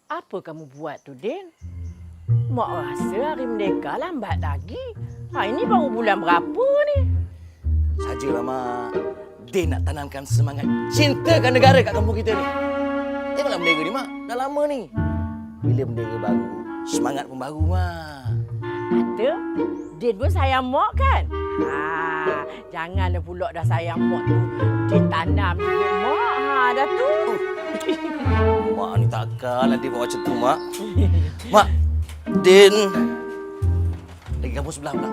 Apa kamu buat tu, Din? Mak rasa hari merdeka lambat lagi. Ini baru bulan berapa ni? Sajalah, Mak. Din nak tanamkan semangat cintakan negara kat kampung kita ni. Tengoklah bendera ni, Mak. Dah lama ni. Bila bendera baru, semangat pun baru, Mak. Ada? Din pun sayang mak kan? Janganlah pula dah sayang mak tu. Din tanam juga mak. Dah tu. Mak ni takkanlah dia buat macam tu, Mak. Mak, Din lagi kampung sebelah pula.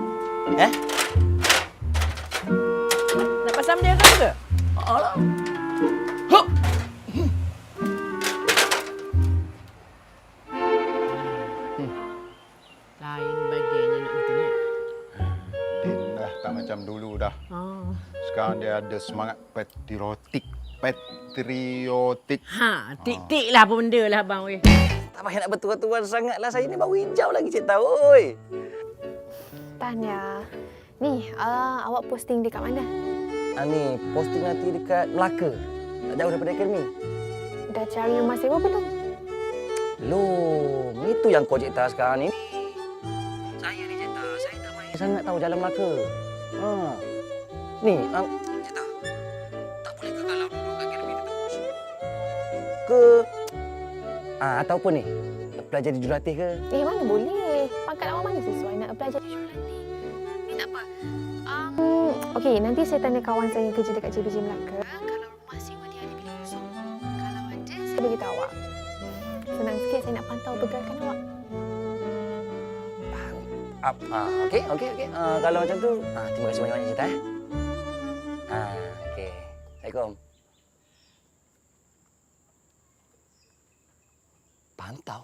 Nak pasang bendera ke? Alah. Hop. Lain bagiannya nak betul ni. Din dah tak macam dulu dah. Sekarang dia ada semangat patriotik. Tik-tik lah apa benda lah abang weh. Tak payah nak bertuan-tuan sangatlah. Saya ni baru hijau lagi, cik tahu. Oi. Tanya, ni awak posting dekat mana? Ni posting nanti dekat Melaka. Tak jauh daripada akademi. Dah cari rumah sewa belum? Belum. Itu yang kau cerita sekarang ni. Saya ni cerita. Saya tak main sangat tahu jalan Melaka. Ni, cerita. Tak boleh ke kalau duduk kat akademi tu terus? Ke... ataupun ni, apply jadi jurulatih ke? Mana boleh. Pangkat awak mana sesuai nak apply jadi jurulatih. Ni tak apa. Okey, nanti saya tanya kawan saya yang kerja dekat JBJ Melaka. Kalau rumah sewa dia ada bilik kosong. Kalau ada, saya beritahu awak. Senang sikit saya nak pantau pergerakan awak. Okey. Kalau macam tu, terima kasih banyak-banyak cerita. Okey. Assalamualaikum. Pantau.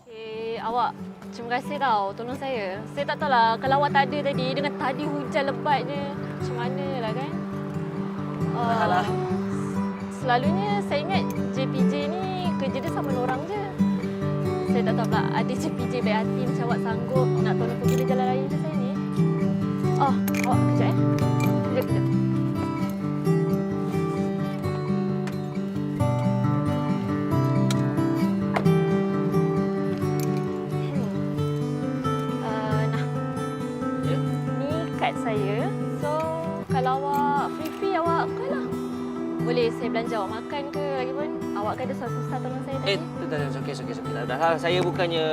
Awak, terima kasih tau tolong saya. Saya tak tahulah kalau awak tak ada tadi dengan tadi hujan lebatnya. Macam mana lah kan? Alah. Selalunya saya ingat JPJ ni kerja dia sama orang je. Saya tak tahu pula ada JPJ baik hati macam awak sanggup nak tolong pergi jalan raya macam saya ni. Awak kejap Kejap. Saya. So, kalau awak free awak lah. Boleh saya belanja awak makan ke lagi pun. Awak kan ada susah tolong saya tadi. Okey. Dah. Saya bukannya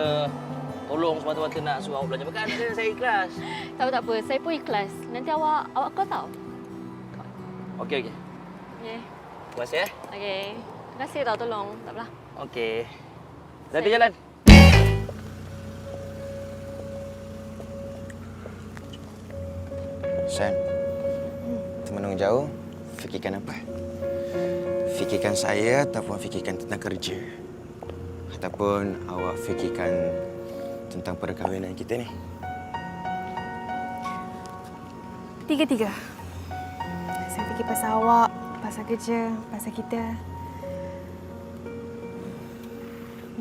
tolong semata-mata nak suruh awak belanja makan. Saya ikhlas. Tak apa. Saya pun ikhlas. Nanti awak call tau. Okey. Okey. Terima kasih Okey. Terima kasih tau tolong. Tak apalah. Okey. Nanti jalan. Sam, temenung jauh, fikirkan apa? Fikirkan saya ataupun fikirkan tentang kerja? Ataupun awak fikirkan tentang perkahwinan kita ni? Tiga-tiga. Saya fikir pasal awak, pasal kerja, pasal kita.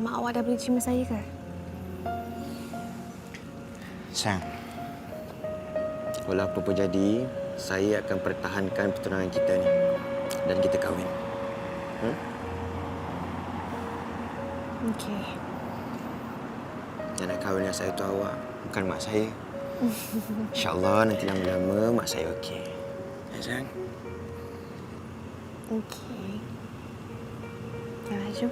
Mak awak dah boleh terima saya ke? Sam, walau apa pun jadi, saya akan pertahankan pertunangan kita ni. Dan kita kahwin. Okey. Dan nak kahwin dengan saya tu awak, bukan mak saya. InsyaAllah nanti lama-lama mak saya okey. Ya, sayang? Okey. Dah, jom.